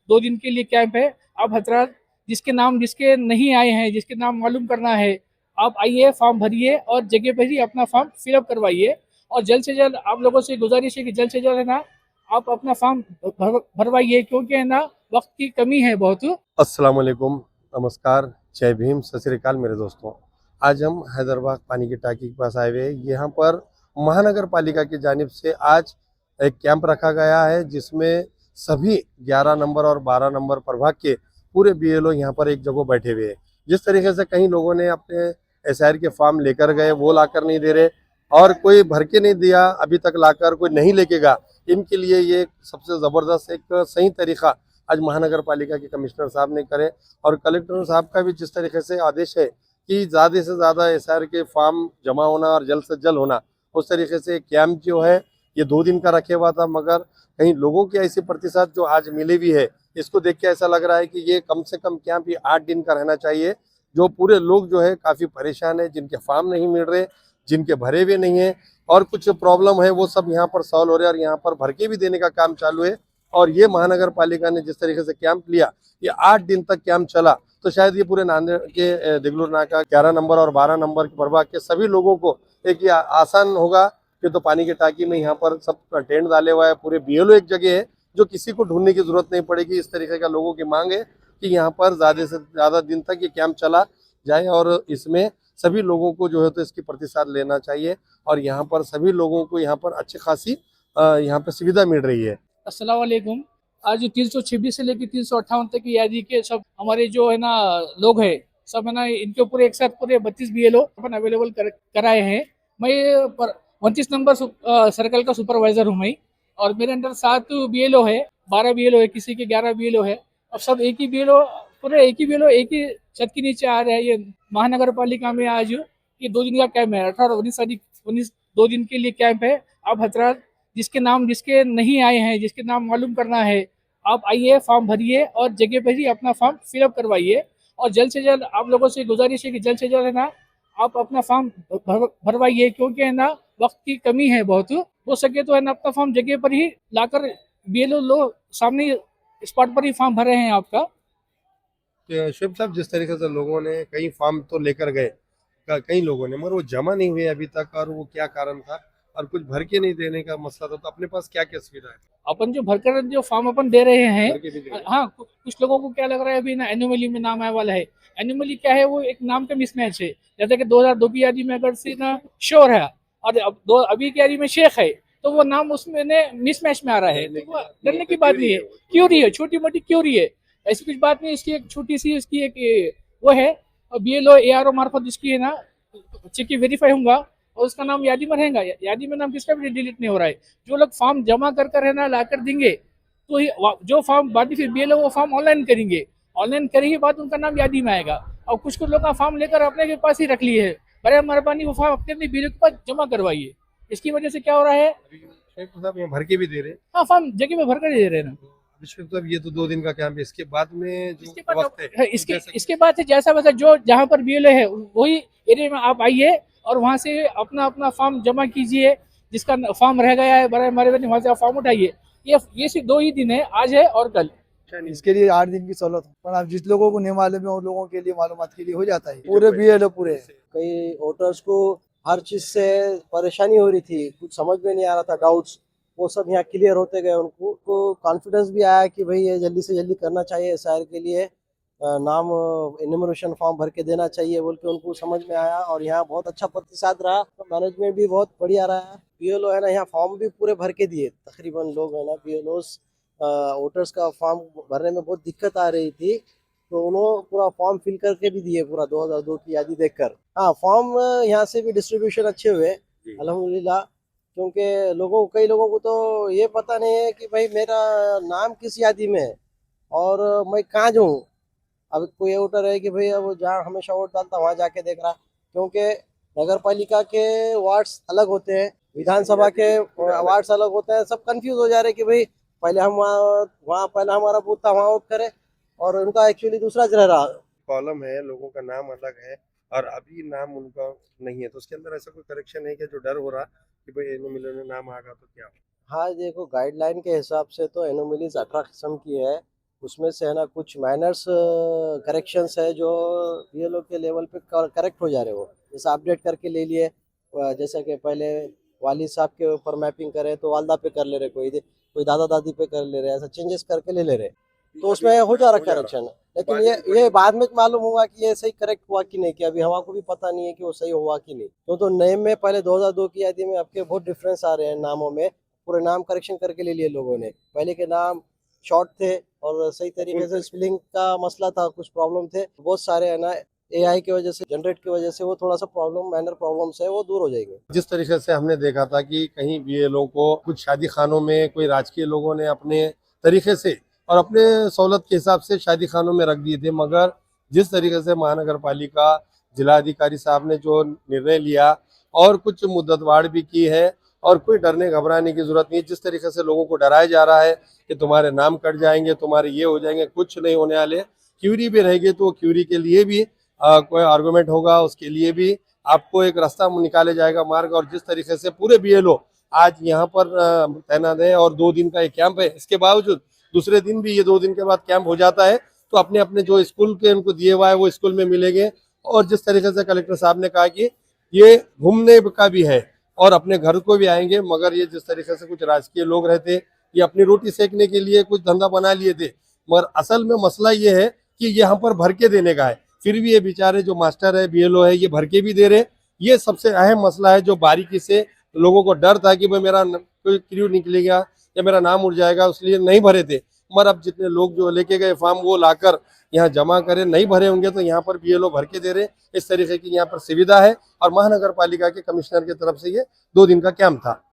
2 दिन के लिए कैंप है। आप हजरात जिसके नाम जिसके नहीं आए हैं, जिसके नाम मालूम करना है, आप आइए, फॉर्म भरिए और जगह पर ही अपना फॉर्म फिलअप करवाइए। और जल्द से जल्द आप लोगों से गुजारिश है कि जल्द से जल्द है ना आप अपना फॉर्म भरवाइए, क्योंकि है ना वक्त की कमी है बहुत। अस्सलाम वालेकुम, नमस्कार, जय भीम, सत श्री अकाल मेरे दोस्तों। आज हम हैदराबाद पानी की टाकी के पास आए हुए हैं। यहाँ पर महानगर पालिका की जानिब से आज एक कैंप रखा गया है, जिसमें सभी 11 नंबर और 12 नंबर प्रभाग के पूरे बीएलओ यहाँ पर एक जगह बैठे हुए हैं। जिस तरीके से कई लोगों ने अपने एसआर के फॉर्म लेकर गए, वो लाकर नहीं दे रहे, और कोई भर के नहीं दिया अभी तक लाकर, कोई नहीं लेकेगा, इनके लिए ये सबसे ज़बरदस्त एक सही तरीका आज महानगर पालिका के कमिश्नर साहब ने करे। और कलेक्टर साहब का भी जिस तरीके से आदेश है कि ज़्यादा से ज़्यादा एसआर के फॉर्म जमा होना और जल्द से जल्द होना, उस तरीके से कैंप जो है ये 2 दिन का रखे हुआ था, मगर कहीं लोगों की ऐसी प्रतिशत जो आज मिली भी है, इसको देख के ऐसा लग रहा है कि ये कम से कम कैंप ये 8 दिन का रहना चाहिए। जो पूरे लोग जो है काफ़ी परेशान है, जिनके फॉर्म नहीं मिल रहे, जिनके भरे हुए नहीं है और कुछ प्रॉब्लम है, वो सब यहाँ पर सॉल्व हो रहे हैं और यहाँ पर भर के भी देने का काम चालू है। और ये महानगर पालिका ने जिस तरीके से कैंप लिया, ये 8 दिन तक कैंप चला, तो शायद ये पूरे नांदेड़ के दिगलूर नाका 11 नंबर और 12 नंबर के प्रभाग के सभी लोगों को एक ये आसान होगा कि तो पानी की टाकी में यहाँ पर सब टेंट डाले हुआ है, पूरे बीएलओ एक जगह है, जो किसी को ढूंढने की जरूरत नहीं पड़ेगी। इस तरीके का लोगों की मांग है कि यहाँ पर ज़्यादा से ज़्यादा दिन तक ये कैंप चला जाए और इसमें सभी लोगों को जो है तो इसकी प्रतिशत लेना चाहिए। और यहाँ पर सभी लोगों को यहाँ पर अच्छी खासी यहाँ पर सुविधा मिल रही है। अस्सलाम वालेकुम। आज 326 से लेकर 358 तक की यादी के सब हमारे जो है ना लोग हैं, सब है ना इनके ऊपर एक साथ पूरे 32 बीएलओ अपन अवेलेबल कराए हैं। मैं 29 नंबर सर्कल का सुपरवाइजर हूँ मैं, और मेरे अंडर 7 बीएलओ है, 12 बीएलओ है, किसी के 11 बीएलओ है। अब सब एक ही बीएलओ, पूरे एक ही बीएलओ एक ही छत के नीचे आ रहे हैं। ये महानगर पालिका में आज ये 2 दिन का कैंप है, 18 और 19 तारीख 19 2 दिन के लिए कैंप है। आप हजरात जिसके नाम जिसके नहीं आए हैं, जिसके नाम मालूम करना है, आप आइए, फॉर्म भरिए और जगह पर ही अपना फॉर्म फिलअप करवाइए। और जल्द से जल्द आप लोगों से गुजारिश है कि जल्द से जल्द है ना आप अपना फॉर्म भरवाइए, क्योंकि है ना वक्त की कमी है बहुत। हो सके तो है ना अपना फॉर्म जगह पर ही लाकर बीएलओ लो सामने स्पॉट पर ही फॉर्म भर रहे हैं आपका। शुभ साहब, जिस तरीके से लोगों ने कई फॉर्म तो लेकर गए, कई लोगों ने, मगर वो जमा नहीं हुए अभी तक, और वो क्या कारण था और कुछ भर के नहीं देने का मसला था, तो अपने पास क्या क्या सुविधा है? अपन जो भरकर जो फॉर्म अपन दे रहे हैं, भर के भी दे रहे हैं। हाँ, कुछ लोगों को क्या लग रहा है अभी ना एनुमली में नाम आने वाला है। एनुमली क्या है, वो एक नाम का मिसमैच है। जैसे कि 2002 की यादी में अगर से ना श्योर है और अब अभी की यादी में शेख है, तो वो नाम उसमें ने मिसमैच में आ रहा है, तो वो डरने की बात नहीं है। क्यूरी है, छोटी मोटी क्यूरी है, ऐसी कुछ बात नहीं। इसकी एक छोटी सी इसकी एक वो है, और बीएलओ एआरओ मार्फत इसकी है ना चेक वेरीफाई होगा और उसका नाम यादी में रहेगा। यादी में नाम किसका भी डिलीट नहीं हो रहा है। जो लोग फॉर्म जमा कर है ना ला कर देंगे, तो जो फॉर्म बाद में फिर बीएलओ वो फॉर्म ऑनलाइन करेंगे, ऑनलाइन करेंगे बाद उनका नाम यादी में आएगा। और कुछ कुछ लोग का फॉर्म लेकर अपने के पास ही रख लिए है, बड़े मेहरबानी वो फॉर्म अपने अपने बीएलओ के पास जमा करवाइए। इसकी वजह से क्या हो रहा है, शेख साहब यहाँ भर के भी दे रहे हैं। हाँ फॉर्म जगह में भर कर दे रहे हैं ना। शेख साहब, ये तो 2 दिन का कैंप है, इसके बाद में जो इसके बाद वक्त है है, इसके बाद से जैसा वैसा जो जहाँ पर बीएलओ है वही एरिया में आप आइए और वहाँ से अपना अपना फॉर्म जमा कीजिए। जिसका फॉर्म रह गया है बड़े मेहरबानी वहाँ से आप फॉर्म उठाइए। ये सिर्फ 2 ही दिन है, आज है और कल। इसके लिए 8 दिन की सहूलत है, पर आप जिस लोगों को नहीं मालूम है उन लोगों के लिए मालूमात के लिए हो जाता है। पूरे बीएलओ पूरे कई वोटर्स को हर चीज से परेशानी हो रही थी, कुछ समझ में नहीं आ रहा था, डाउट्स वो सब यहाँ क्लियर होते गए। उनको को कॉन्फिडेंस भी आया कि भाई ये जल्दी से जल्दी करना चाहिए एसआईआर के लिए, नाम इन्यूमरेशन फॉर्म भर के देना चाहिए बोल के उनको समझ में आया। और यहाँ बहुत अच्छा प्रतिसाद रहा, तो मैनेजमेंट भी बहुत बढ़िया रहा। बीएलओ है ना यहाँ फॉर्म भी पूरे भर के दिए, तकरीबन लोग है ना बीएलओस वोटर्स का फॉर्म भरने में बहुत दिक्कत आ रही थी, तो उन्होंने पूरा फॉर्म फिल करके भी दिए पूरा 2002 की यादी देखकर। हाँ, फॉर्म यहाँ से भी डिस्ट्रीब्यूशन अच्छे हुए अल्हम्दुलिल्लाह, क्योंकि कई लोगों को तो ये पता नहीं है कि भाई मेरा नाम किस यादी में है और मैं कहाँ जाऊँ। अब कोई वोटर है कि भाई वो जहाँ हमेशा वोट डालता वहाँ जाके देख रहा, क्योंकि नगर पालिका के वार्ड्स अलग होते हैं, विधानसभा के वार्ड्स अलग होते हैं, सब कंफ्यूज हो जा रहे कि भाई पहले हम वहाँ पहले हमारा बूथ था वहाँ वोट करें और उनका एक्चुअली दूसरा रह रहा। कॉलम है, लोगों का नाम अलग है और अभी नाम उनका नहीं है, तो उसके अंदर ऐसा कोई करेक्शन है क्या, जो डर हो रहा कि भाई एनोमिली में नाम आ गया तो क्या हो? हाँ देखो, गाइडलाइन के हिसाब से तो एनोमिलीज 18 किस्म की है, उसमें से है ना कुछ माइनर्स करेक्शंस है जो बीएलओ के लेवल पे करेक्ट हो जा रहे हो, जैसे अपडेट करके ले लिए। जैसे कि पहले वालिद साहब के ऊपर मैपिंग करे तो वालदा पे कर ले रहे, कोई दादा दादी पे कर ले रहे, ऐसा चेंजेस करके ले रहे, तो उसमें हो जा रहा करेक्शन। लेकिन ये बाद में मालूम हुआ कि ये सही करेक्ट हुआ कि नहीं, कि अभी हमको भी पता नहीं है कि वो सही हुआ कि नहीं। तो नेम में पहले 2002 की यादी में आपके बहुत डिफरेंस आ रहे हैं नामों में, पूरे नाम करेक्शन करके ले लिए लोगों ने। पहले के नाम शॉर्ट थे और सही तरीके से स्पेलिंग का मसला था, कुछ प्रॉब्लम थे, बहुत सारे है ना एआई की वजह से, जनरेट की वजह से वो थोड़ा सा प्रॉब्लम, माइनर प्रॉब्लम्स है वो दूर हो जाएंगे। जिस तरीके से हमने देखा था कि कहीं बीएलओ को कुछ शादी खानों में कोई राजकीय लोगों ने अपने तरीके से और अपने सहूलत के हिसाब से शादी खानों में रख दिए थे, मगर जिस तरीके से महानगर पालिका जिलाधिकारी साहब ने जो निर्णय लिया और कुछ मुद्दतवाड़ भी की है, और कोई डरने घबराने की जरूरत नहीं। जिस तरीके से लोगों को डराया जा रहा है कि तुम्हारे नाम कट जाएंगे, तुम्हारे ये हो जाएंगे, कुछ नहीं होने वाले। क्यूरी भी रहेगी तो क्यूरी के लिए भी कोई आर्गुमेंट होगा, उसके लिए भी आपको एक रास्ता निकाले जाएगा, मार्ग। और जिस तरीके से पूरे बीएलओ आज यहाँ पर तैनात है और 2 दिन का एक कैंप है, इसके बावजूद दूसरे दिन भी ये 2 दिन के बाद कैंप हो जाता है, तो अपने अपने जो स्कूल के उनको दिए हुआ है वो स्कूल में मिलेंगे। और जिस तरीके से कलेक्टर साहब ने कहा कि ये घूमने का भी है और अपने घर को भी आएंगे, मगर ये जिस तरीके से कुछ राजकीय लोग रहते, ये अपनी रोटी सेकने के लिए कुछ धंधा बना लिए थे, मगर असल में मसला ये है कि यहाँ पर भर के देने का है। फिर भी ये बेचारे जो मास्टर है, बीएलओ है, ये भर के भी दे रहे। ये सबसे अहम मसला है जो बारीकी से लोगों को डर था कि भाई मेरा कोई क्रू निकलेगा या मेरा नाम उड़ जाएगा, इसलिए नहीं भरे थे। मगर अब जितने लोग जो लेके गए फॉर्म वो लाकर यहाँ जमा करें, नहीं भरे होंगे तो यहाँ पर बीएलओ भर के दे रहे। इस तरीके की यहाँ पर सुविधा है और महानगर पालिका के कमिश्नर की तरफ से ये 2 दिन का कैंप था।